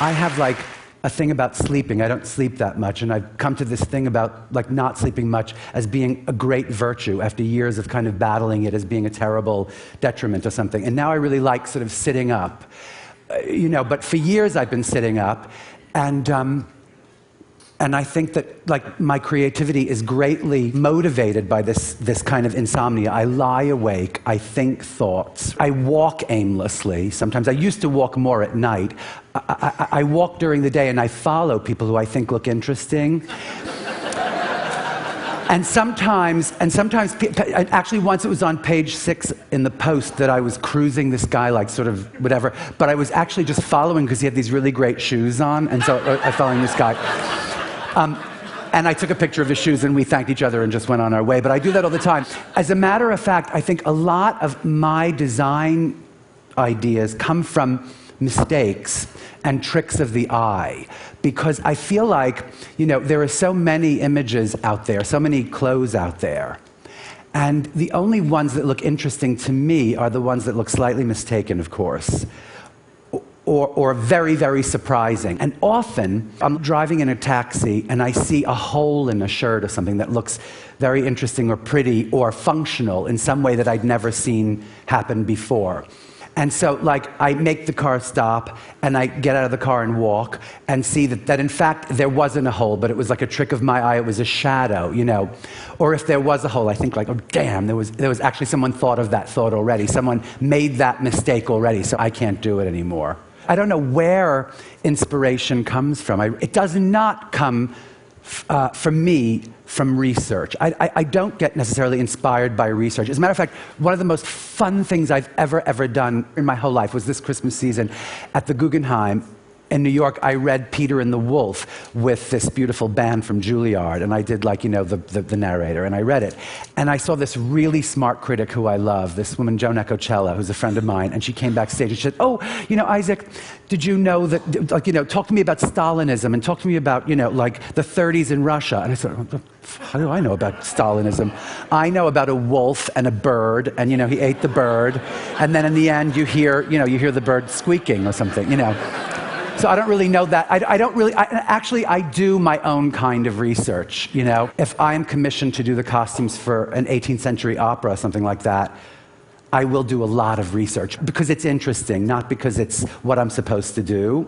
I have like a thing about sleeping. I don't sleep that much, and I've come to this thing about like not sleeping much as being a great virtue after years of kind of battling it as being a terrible detriment or something. And now I really like sort of sitting up, but for years I've been sitting up, and I think that like my creativity is greatly motivated by this kind of insomnia. I lie awake, I think thoughts, I walk aimlessly. Sometimes I used to walk more at night. I walk during the day and I follow people who I think look interesting. And sometimes, actually once it was on page 6 in the Post that I was cruising this guy, like sort of whatever, but I was actually just following because he had these really great shoes on, and so I was following this guy. And I took a picture of his shoes and we thanked each other and just went on our way. But I do that all the time. As a matter of fact, I think a lot of my design ideas come from mistakes and tricks of the eye. Because I feel like, there are so many images out there, so many clothes out there. And the only ones that look interesting to me are the ones that look slightly mistaken, of course. Or very, very surprising. And often, I'm driving in a taxi and I see a hole in a shirt or something that looks very interesting or pretty or functional in some way that I'd never seen happen before. And so, I make the car stop and I get out of the car and walk and see that in fact, there wasn't a hole, but it was like a trick of my eye, it was a shadow, Or if there was a hole, I think oh damn, there was actually someone thought of that thought already. Someone made that mistake already, so I can't do it anymore. I don't know where inspiration comes from. It does not come, for me, from research. I don't get necessarily inspired by research. As a matter of fact, one of the most fun things I've ever done in my whole life was this Christmas season at the Guggenheim in New York. I read Peter and the Wolf with this beautiful band from Juilliard, and I did the narrator, and I read it. And I saw this really smart critic who I love, this woman, Joan Ecochella, who's a friend of mine, and she came backstage and she said, Isaac, did you know that, talk to me about Stalinism, and talk to me about, the 30s in Russia. And I said, how do I know about Stalinism? I know about a wolf and a bird, and, he ate the bird, and then in the end you hear the bird squeaking or something, So I don't really know that. I do my own kind of research, If I am commissioned to do the costumes for an 18th century opera or something like that, I will do a lot of research because it's interesting, not because it's what I'm supposed to do.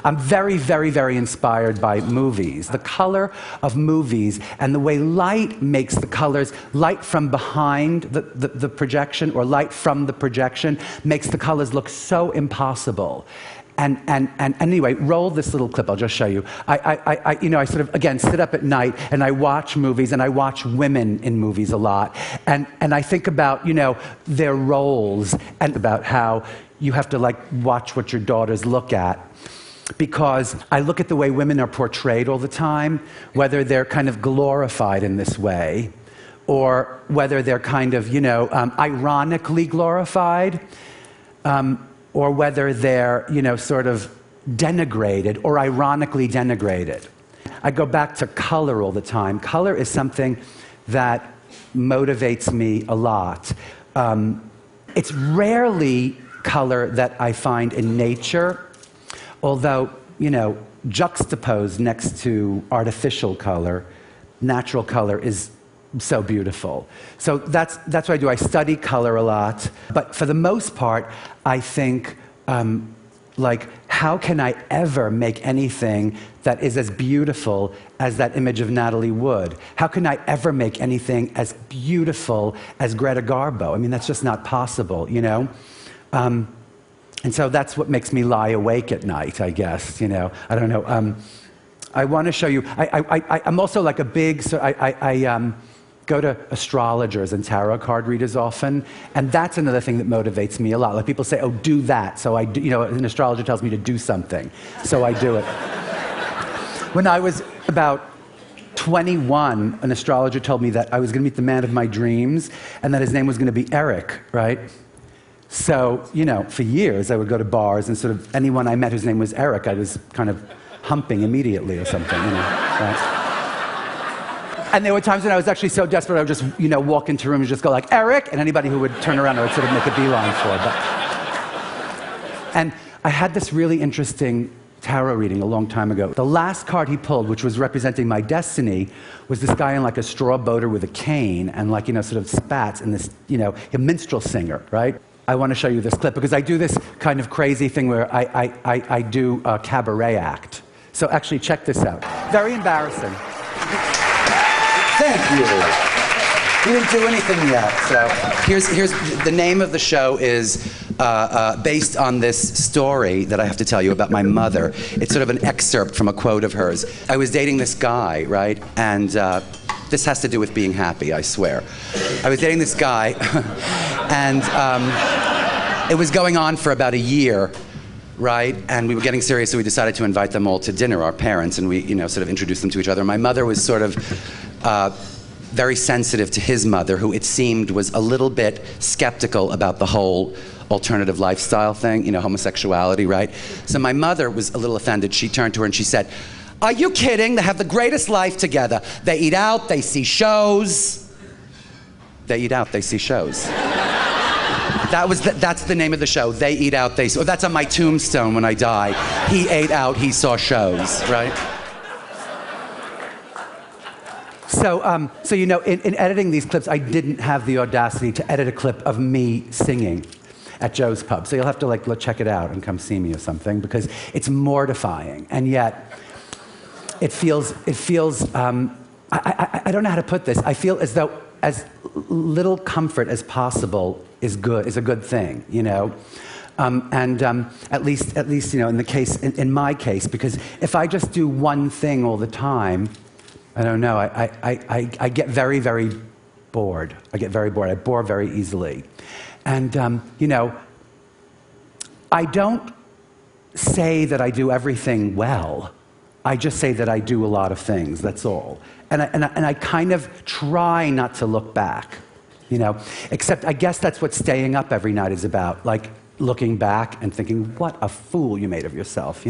I'm very, very, very inspired by movies. The color of movies and the way light makes the colors, light from behind the projection or light from the projection makes the colors look so impossible. And anyway, roll this little clip, I'll just show you. I sort of, again, sit up at night and I watch movies and I watch women in movies a lot. And I think about, their roles and about how you have to watch what your daughters look at. Because I look at the way women are portrayed all the time, whether they're kind of glorified in this way, or whether they're kind of, ironically glorified, or whether they're, sort of denigrated or ironically denigrated. I go back to color all the time. Color is something that motivates me a lot. It's rarely color that I find in nature, although, juxtaposed next to artificial color, natural color is so beautiful. So that's what I do. I study color a lot. But for the most part, I think, how can I ever make anything that is as beautiful as that image of Natalie Wood? How can I ever make anything as beautiful as Greta Garbo? I mean, that's just not possible, And so that's what makes me lie awake at night, I guess, I don't know. I want to show you, I'm also like a big, so I go to astrologers and tarot card readers often, and that's another thing that motivates me a lot. Like people say, oh, do that, so I do, an astrologer tells me to do something, so I do it. When I was about 21, an astrologer told me that I was going to meet the man of my dreams, and that his name was going to be Eric, right? So, for years I would go to bars and sort of anyone I met whose name was Eric, I was kind of humping immediately or something, right? And there were times when I was actually so desperate I would just, walk into a room and just go like, Eric, and anybody who would turn around I would sort of make a beeline for. And I had this really interesting tarot reading a long time ago. The last card he pulled, which was representing my destiny, was this guy in like a straw boater with a cane and like, sort of spats and this, a minstrel singer, right? I want to show you this clip because I do this kind of crazy thing where I do a cabaret act. So actually check this out. Very embarrassing. Thank you. We didn't do anything yet, so here's the name of the show is based on this story that I have to tell you about my mother. It's sort of an excerpt from a quote of hers. I was dating this guy, right? And this has to do with being happy, I swear. I was dating this guy, and it was going on for about a year, right? And we were getting serious, so we decided to invite them all to dinner, our parents, and we, sort of introduced them to each other. My mother was sort of very sensitive to his mother, who it seemed was a little bit skeptical about the whole alternative lifestyle thing, homosexuality, right? So my mother was a little offended. She turned to her and she said, "Are you kidding? They have the greatest life together. They eat out, they see shows." They eat out, they see shows. That's the name of the show. They eat out, they see. Oh, that's on my tombstone when I die. He ate out, he saw shows, right? So, in editing these clips, I didn't have the audacity to edit a clip of me singing at Joe's Pub. So you'll have to check it out and come see me or something because it's mortifying. And yet, it feels. I don't know how to put this. I feel as though as little comfort as possible is a good thing, at least in my case, because if I just do one thing all the time, I don't know. I get very, very bored. I get very bored. I bore very easily. And, I don't say that I do everything well. I just say that I do a lot of things, that's all. And I kind of try not to look back, Except I guess that's what staying up every night is about, like looking back and thinking, what a fool you made of yourself,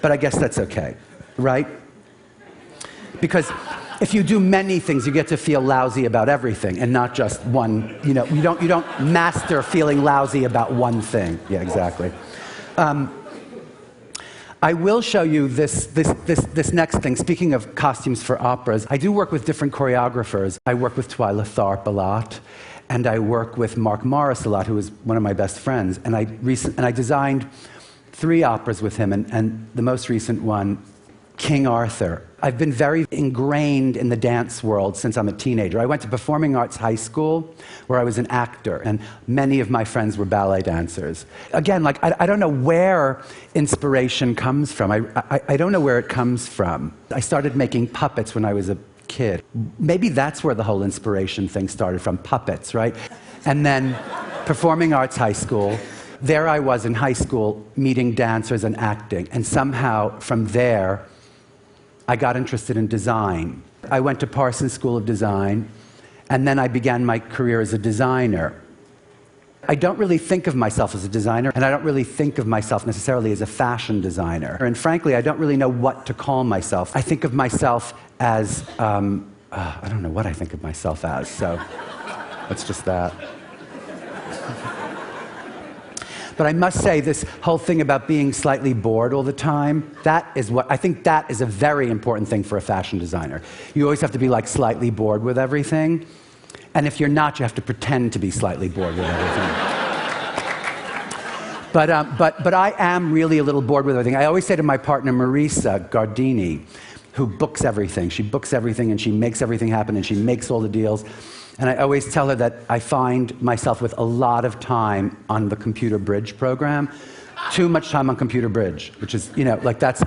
But I guess that's okay, right? Because if you do many things, you get to feel lousy about everything and not just one, you don't master feeling lousy about one thing. Yeah, exactly. I will show you this next thing. Speaking of costumes for operas, I do work with different choreographers. I work with Twyla Tharp a lot, and I work with Mark Morris a lot, who is one of my best friends. And I designed 3 operas with him, and the most recent one, King Arthur. I've been very ingrained in the dance world since I'm a teenager. I went to performing arts high school where I was an actor, and many of my friends were ballet dancers. Again, I don't know where inspiration comes from. I don't know where it comes from. I started making puppets when I was a kid. Maybe that's where the whole inspiration thing started from, puppets, right? And then performing arts high school. There I was in high school meeting dancers and acting, and somehow from there, I got interested in design. I went to Parsons School of Design, and then I began my career as a designer. I don't really think of myself as a designer, and I don't really think of myself necessarily as a fashion designer. And frankly, I don't really know what to call myself. I think of myself as, I don't know what I think of myself as, so that's just that. But I must say, this whole thing about being slightly bored all the time, I think that is a very important thing for a fashion designer. You always have to be slightly bored with everything. And if you're not, you have to pretend to be slightly bored with everything. But I am really a little bored with everything. I always say to my partner, Marisa Gardini, who books everything. She books everything, and she makes everything happen, and she makes all the deals. And I always tell her that I find myself with a lot of time on the computer bridge program, too much time on computer bridge, which is, that's,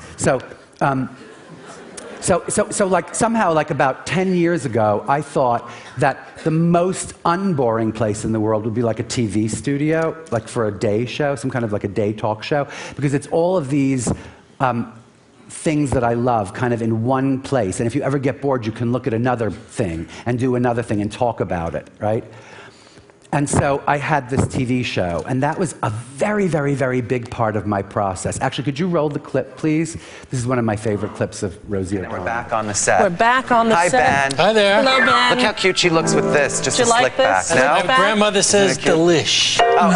somehow, about 10 years ago, I thought that the most unboring place in the world would be like a TV studio, like for a day show, some kind of like a day talk show, because it's all of these things that I love kind of in one place. And if you ever get bored, you can look at another thing and do another thing and talk about it, right? And so I had this TV show, and that was a very, very, very big part of my process. Actually, could you roll the clip, please? This is one of my favorite clips of Rosie O'Donnell. We're back on the set. We're back on the set. Hi, Ben. Hi there. Hello, Ben. Look how cute she looks with this, just a slick back. No? My grandmother says delish. Oh.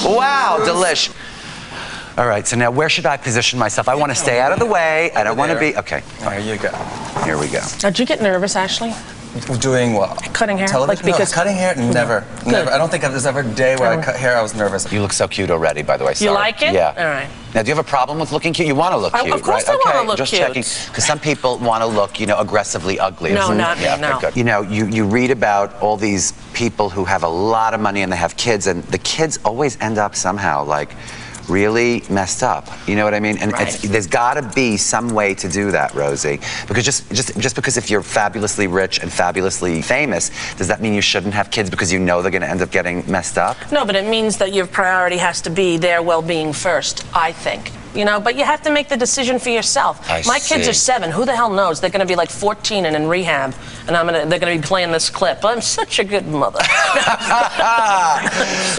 Delish. Wow, delish. All right, so now where should I position myself? I want to stay out of the way. I don't want to be, okay. There you go. Here we go. Did you get nervous, Ashley? Doing what? Cutting hair? Television? Like, because no, cutting hair? Never. Never. I don't think there's ever a day where I cut hair I was nervous. You look so cute already, by the way. Sorry. You like it? Yeah. All right. Now, do you have a problem with looking cute? You want to look cute, of course right? I want to look just cute. checking, because some people want to look, aggressively ugly. No, not me, yeah, no. Okay, good. You read about all these people who have a lot of money and they have kids, and the kids always end up somehow, like, really messed up. You know what I mean? And Right. there's got to be some way to do that, Rosie. Because just because if you're fabulously rich and fabulously famous, does that mean you shouldn't have kids because you know they're going to end up getting messed up? No, but it means that your priority has to be their well-being first, I think. But you have to make the decision for yourself. My kids are 7. Who the hell knows? They're going to be like 14 and in rehab, and they're going to be playing this clip. I'm such a good mother.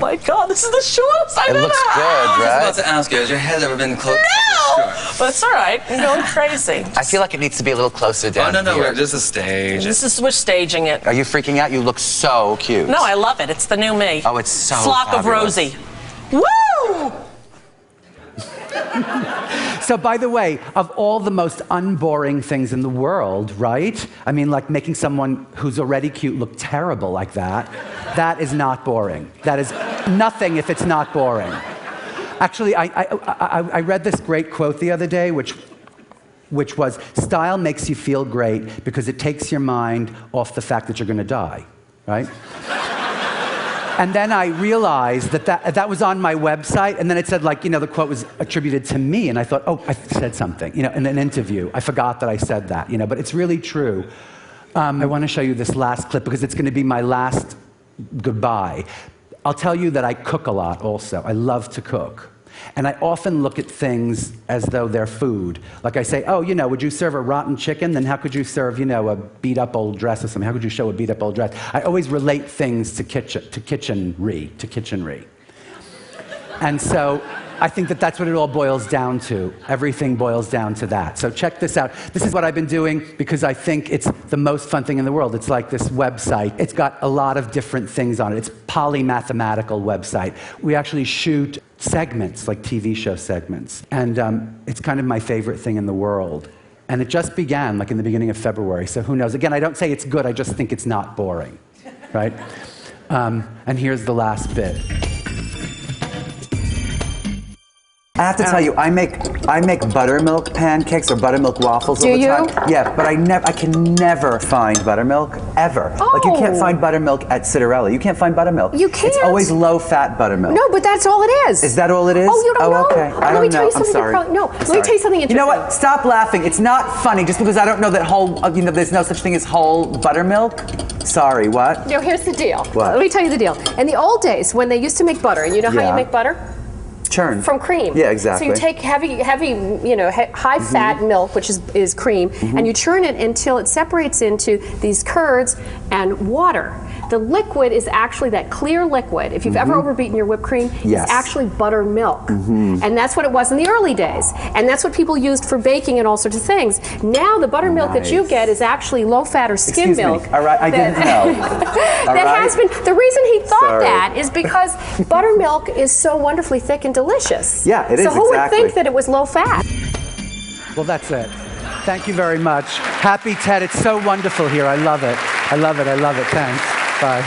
My God, this is the shortest I've It ever looks had. good, I was right? about to ask you, has your head ever been close? No, but it's all right. I'm going crazy. I feel like it needs to be a little closer down Oh, no, here. we're just a stage. We're staging it. Are you freaking out? You look so cute. No, I love it. It's the new me. Oh, it's so Flock fabulous. of Rosie. Woo! So, by the way, of all the most unboring things in the world, right? I mean, like making someone who's already cute look terrible like that, that is not boring. That is nothing if it's not boring. Actually, I read this great quote the other day, which was, style makes you feel great because it takes your mind off the fact that you're going to die, right? And then I realized that was on my website, and then it said, the quote was attributed to me, and I thought, oh, I said something, in an interview. I forgot that I said that, but it's really true. I want to show you this last clip because it's going to be my last goodbye. I'll tell you that I cook a lot also. I love to cook. And I often look at things as though they're food. Like I say, oh, would you serve a rotten chicken? Then how could you serve, a beat-up old dress or something? How could you show a beat-up old dress? I always relate things to kitchenry. And so I think that's what it all boils down to. Everything boils down to that. So check this out. This is what I've been doing because I think it's the most fun thing in the world. It's like this website. It's got a lot of different things on it. It's a polymathematical website. We actually shoot segments, like TV show segments. And it's kind of my favorite thing in the world. And it just began, like in the beginning of February. So who knows? Again, I don't say it's good. I just think it's not boring, right? And here's the last bit. I have to tell you, I make buttermilk pancakes or buttermilk waffles all the time. Yeah, but I can never find buttermilk ever. Oh. Like you can't find buttermilk at Citarella. You can't find buttermilk. You can't. It's always low-fat buttermilk. No, but that's all it is. Is that all it is? Oh, you don't know? Okay. I Let me don't tell know. you something. I'm sorry. Let me tell you something interesting. You know what? Stop laughing. It's not funny just because I don't know that whole. There's no such thing as whole buttermilk. Sorry. What? No, here's the deal. What? Let me tell you the deal. In the old days, when they used to make butter, and you know how Yeah. you make butter? Churn. From cream. Yeah, exactly. So you take heavy, high-fat milk, which is cream, and you churn it until it separates into these curds and water. The liquid is actually that clear liquid. If you've ever overbeaten your whipped cream, Yes. it's actually buttermilk. And that's what it was in the early days. And that's what people used for baking and all sorts of things. Now the buttermilk that you Nice. get is actually low-fat or skim Excuse milk. me. All right, I didn't know. That has been, the reason he thought Sorry. that is because buttermilk is so wonderfully thick and delicious. Yeah, it is, So who would exactly. think that it was low fat? Well, that's it. Thank you very much. Happy Ted. It's so wonderful here. I love it. I love it. I love it. Thanks. Bye.